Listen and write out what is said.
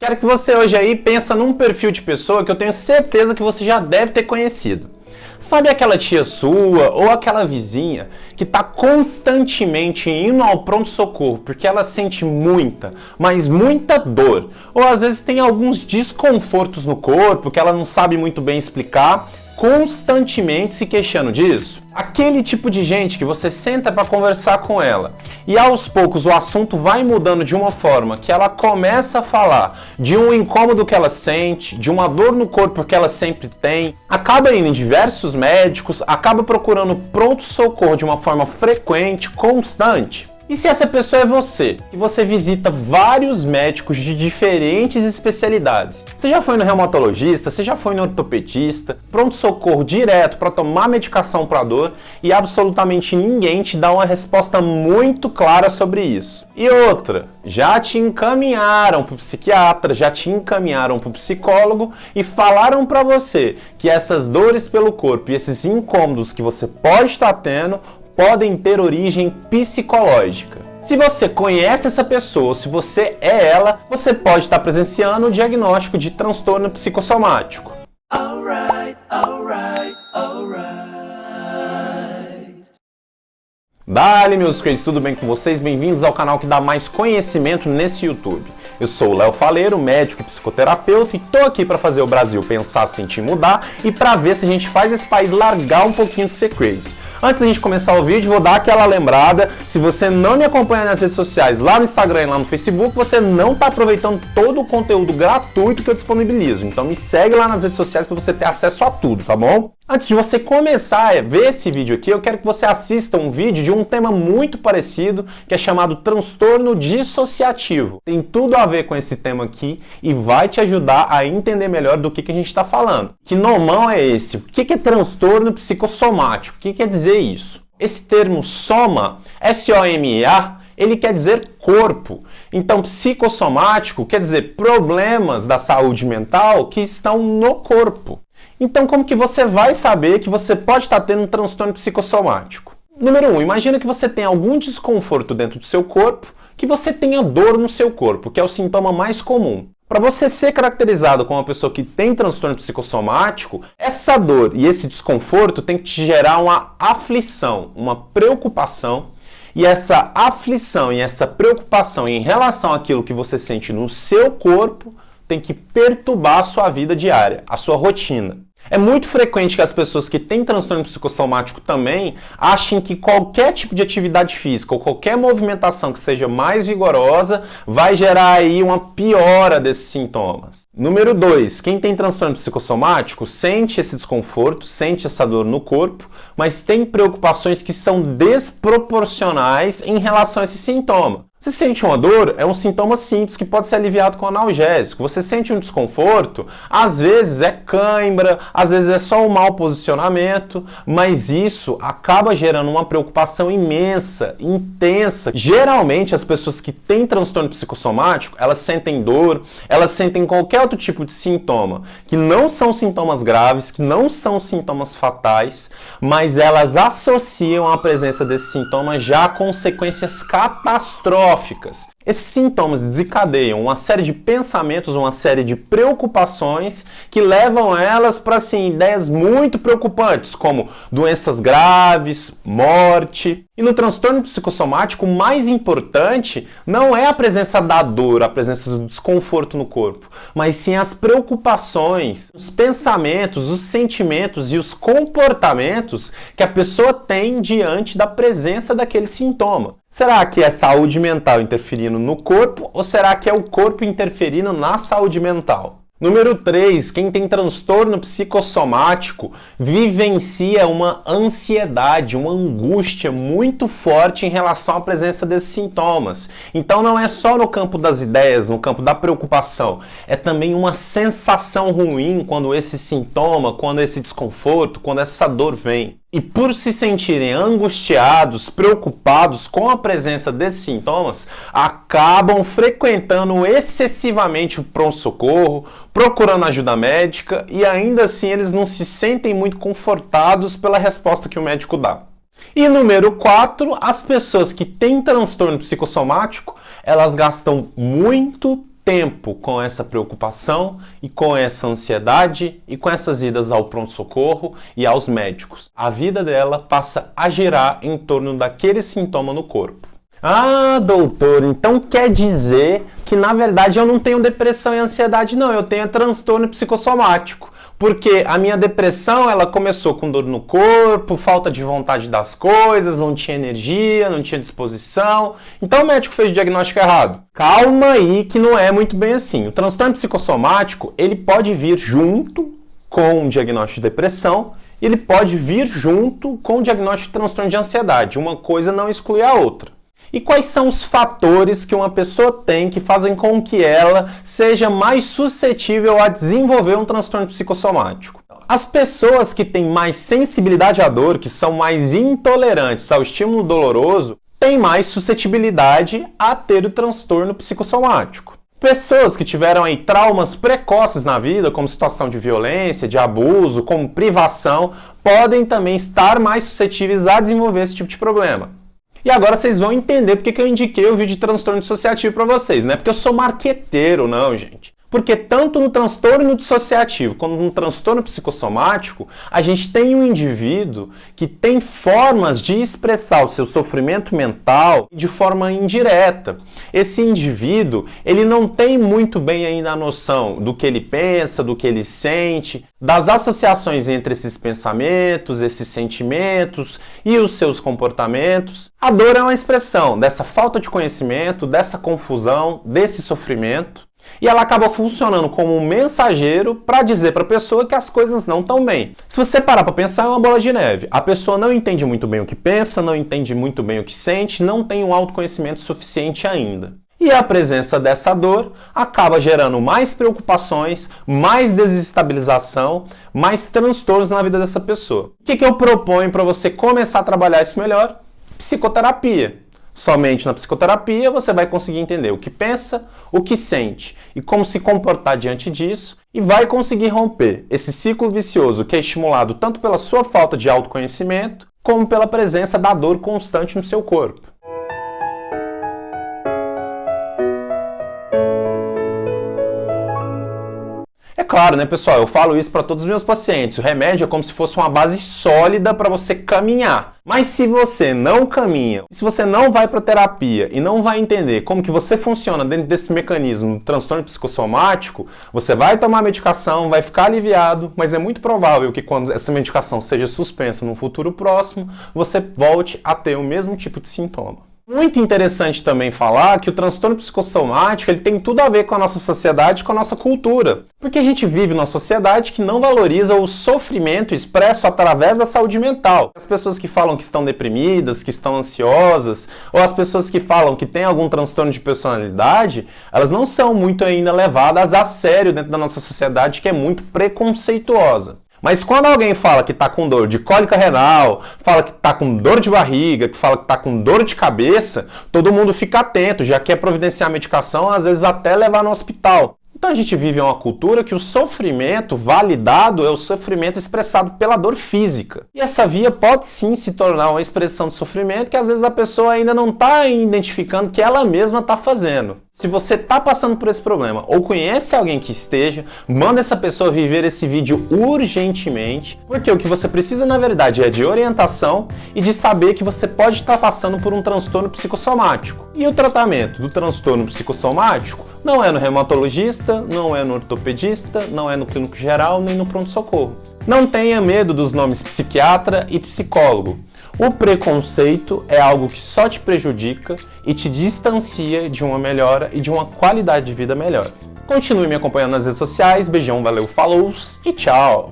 Quero que você hoje aí pensa num perfil de pessoa que eu tenho certeza que você já deve ter conhecido. Sabe aquela tia sua ou aquela vizinha que está constantemente indo ao pronto-socorro porque ela sente muita, mas muita dor, ou às vezes tem alguns desconfortos no corpo que ela não sabe muito bem explicar, constantemente se queixando disso? Aquele tipo de gente que você senta para conversar com ela e aos poucos o assunto vai mudando de uma forma que ela começa a falar de um incômodo que ela sente, de uma dor no corpo que ela sempre tem, acaba indo em diversos médicos, acaba procurando pronto-socorro de uma forma frequente, constante. E se essa pessoa é você, e você visita vários médicos de diferentes especialidades? Você já foi no reumatologista, você já foi no ortopedista, pronto-socorro direto para tomar medicação para dor e absolutamente ninguém te dá uma resposta muito clara sobre isso. E outra, já te encaminharam para o psiquiatra, já te encaminharam para o psicólogo e falaram para você que essas dores pelo corpo e esses incômodos que você pode estar tendo podem ter origem psicológica. Se você conhece essa pessoa, se você é ela, você pode estar presenciando o diagnóstico de transtorno psicossomático. Dale, meus queridos, tudo bem com vocês? Bem-vindos ao canal que dá mais conhecimento nesse YouTube. Eu sou o Léo Faleiro, médico e psicoterapeuta, e tô aqui para fazer o Brasil pensar, sentir, mudar e para ver se a gente faz esse país largar um pouquinho de ser crazy. Antes da gente começar o vídeo, vou dar aquela lembrada, se você não me acompanha nas redes sociais, lá no Instagram e lá no Facebook, você não está aproveitando todo o conteúdo gratuito que eu disponibilizo. Então me segue lá nas redes sociais para você ter acesso a tudo, tá bom? Antes de você começar a ver esse vídeo aqui, eu quero que você assista um vídeo de um tema muito parecido, que é chamado transtorno dissociativo. Tem tudo a ver com esse tema aqui e vai te ajudar a entender melhor do que a gente está falando. Que nomão é esse? O que é transtorno psicossomático? O que quer dizer isso? Esse termo soma, S-O-M-A, ele quer dizer corpo. Então, psicossomático quer dizer problemas da saúde mental que estão no corpo. Então, como que você vai saber que você pode estar tendo um transtorno psicossomático? Número 1, imagina que você tem algum desconforto dentro do seu corpo, que você tenha dor no seu corpo, que é o sintoma mais comum. Para você ser caracterizado como uma pessoa que tem transtorno psicossomático, essa dor e esse desconforto tem que te gerar uma aflição, uma preocupação, e essa aflição e essa preocupação em relação àquilo que você sente no seu corpo tem que perturbar a sua vida diária, a sua rotina. É muito frequente que as pessoas que têm transtorno psicossomático também achem que qualquer tipo de atividade física ou qualquer movimentação que seja mais vigorosa vai gerar aí uma piora desses sintomas. Número 2, quem tem transtorno psicossomático sente esse desconforto, sente essa dor no corpo, mas tem preocupações que são desproporcionais em relação a esse sintoma. Você sente uma dor, é um sintoma simples que pode ser aliviado com analgésico. Você sente um desconforto, às vezes é cãibra, às vezes é só um mau posicionamento, mas isso acaba gerando uma preocupação imensa, intensa. Geralmente as pessoas que têm transtorno psicossomático, elas sentem dor, elas sentem qualquer outro tipo de sintoma, que não são sintomas graves, que não são sintomas fatais, mas elas associam a presença desse sintoma já a consequências catastróficas. Esses sintomas desencadeiam uma série de pensamentos, uma série de preocupações que levam elas para ideias muito preocupantes, como doenças graves, morte. E no transtorno psicossomático, o mais importante não é a presença da dor, a presença do desconforto no corpo, mas sim as preocupações, os pensamentos, os sentimentos e os comportamentos que a pessoa tem diante da presença daquele sintoma. Será que é saúde mental interferindo no corpo ou será que é o corpo interferindo na saúde mental? Número 3, quem tem transtorno psicossomático vivencia uma ansiedade, uma angústia muito forte em relação à presença desses sintomas. Então não é só no campo das ideias, no campo da preocupação, é também uma sensação ruim quando esse sintoma, quando esse desconforto, quando essa dor vem. E por se sentirem angustiados, preocupados com a presença desses sintomas, acabam frequentando excessivamente o pronto-socorro, procurando ajuda médica e ainda assim eles não se sentem muito confortados pela resposta que o médico dá. E número 4, as pessoas que têm transtorno psicossomático, elas gastam muito tempo com essa preocupação e com essa ansiedade e com essas idas ao pronto-socorro e aos médicos. A vida dela passa a girar em torno daquele sintoma no corpo. Ah, doutor, então quer dizer que na verdade eu não tenho depressão e ansiedade, não, eu tenho transtorno psicossomático. Porque a minha depressão, ela começou com dor no corpo, falta de vontade das coisas, não tinha energia, não tinha disposição. Então o médico fez o diagnóstico errado. Calma aí que não é muito bem assim. O transtorno psicossomático, ele pode vir junto com o diagnóstico de depressão, e ele pode vir junto com o diagnóstico de transtorno de ansiedade. Uma coisa não exclui a outra. E quais são os fatores que uma pessoa tem que fazem com que ela seja mais suscetível a desenvolver um transtorno psicossomático? As pessoas que têm mais sensibilidade à dor, que são mais intolerantes ao estímulo doloroso, têm mais suscetibilidade a ter o transtorno psicossomático. Pessoas que tiveram aí traumas precoces na vida, como situação de violência, de abuso, como privação, podem também estar mais suscetíveis a desenvolver esse tipo de problema. E agora vocês vão entender porque que eu indiquei o vídeo de transtorno dissociativo para vocês. Não é porque eu sou marqueteiro, não, gente. Porque tanto no transtorno dissociativo quanto no transtorno psicossomático, a gente tem um indivíduo que tem formas de expressar o seu sofrimento mental de forma indireta. Esse indivíduo, ele não tem muito bem ainda a noção do que ele pensa, do que ele sente, das associações entre esses pensamentos, esses sentimentos e os seus comportamentos. A dor é uma expressão dessa falta de conhecimento, dessa confusão, desse sofrimento. E ela acaba funcionando como um mensageiro para dizer para a pessoa que as coisas não estão bem. Se você parar para pensar, é uma bola de neve. A pessoa não entende muito bem o que pensa, não entende muito bem o que sente, não tem um autoconhecimento suficiente ainda. E a presença dessa dor acaba gerando mais preocupações, mais desestabilização, mais transtornos na vida dessa pessoa. O que eu proponho para você começar a trabalhar isso melhor? Psicoterapia. Somente na psicoterapia você vai conseguir entender o que pensa, o que sente e como se comportar diante disso, e vai conseguir romper esse ciclo vicioso que é estimulado tanto pela sua falta de autoconhecimento como pela presença da dor constante no seu corpo. É claro, né, pessoal? Eu falo isso para todos os meus pacientes. O remédio é como se fosse uma base sólida para você caminhar. Mas se você não caminha, se você não vai para terapia e não vai entender como que você funciona dentro desse mecanismo do transtorno psicossomático, você vai tomar medicação, vai ficar aliviado, mas é muito provável que quando essa medicação seja suspensa no futuro próximo, você volte a ter o mesmo tipo de sintoma. Muito interessante também falar que o transtorno psicossomático ele tem tudo a ver com a nossa sociedade e com a nossa cultura. Porque a gente vive numa sociedade que não valoriza o sofrimento expresso através da saúde mental. As pessoas que falam que estão deprimidas, que estão ansiosas, ou as pessoas que falam que têm algum transtorno de personalidade, elas não são muito ainda levadas a sério dentro da nossa sociedade, que é muito preconceituosa. Mas quando alguém fala que está com dor de cólica renal, fala que está com dor de barriga, que fala que está com dor de cabeça, todo mundo fica atento, já quer providenciar medicação, às vezes até levar no hospital. Então a gente vive uma cultura que o sofrimento validado é o sofrimento expressado pela dor física. E essa via pode sim se tornar uma expressão de sofrimento que às vezes a pessoa ainda não está identificando que ela mesma está fazendo. Se você está passando por esse problema ou conhece alguém que esteja, manda essa pessoa viver esse vídeo urgentemente, porque o que você precisa na verdade é de orientação e de saber que você pode estar passando por um transtorno psicossomático. E o tratamento do transtorno psicossomático não é no reumatologista, não é no ortopedista, não é no clínico geral, nem no pronto-socorro. Não tenha medo dos nomes psiquiatra e psicólogo. O preconceito é algo que só te prejudica e te distancia de uma melhora e de uma qualidade de vida melhor. Continue me acompanhando nas redes sociais. Beijão, valeu, falou e tchau!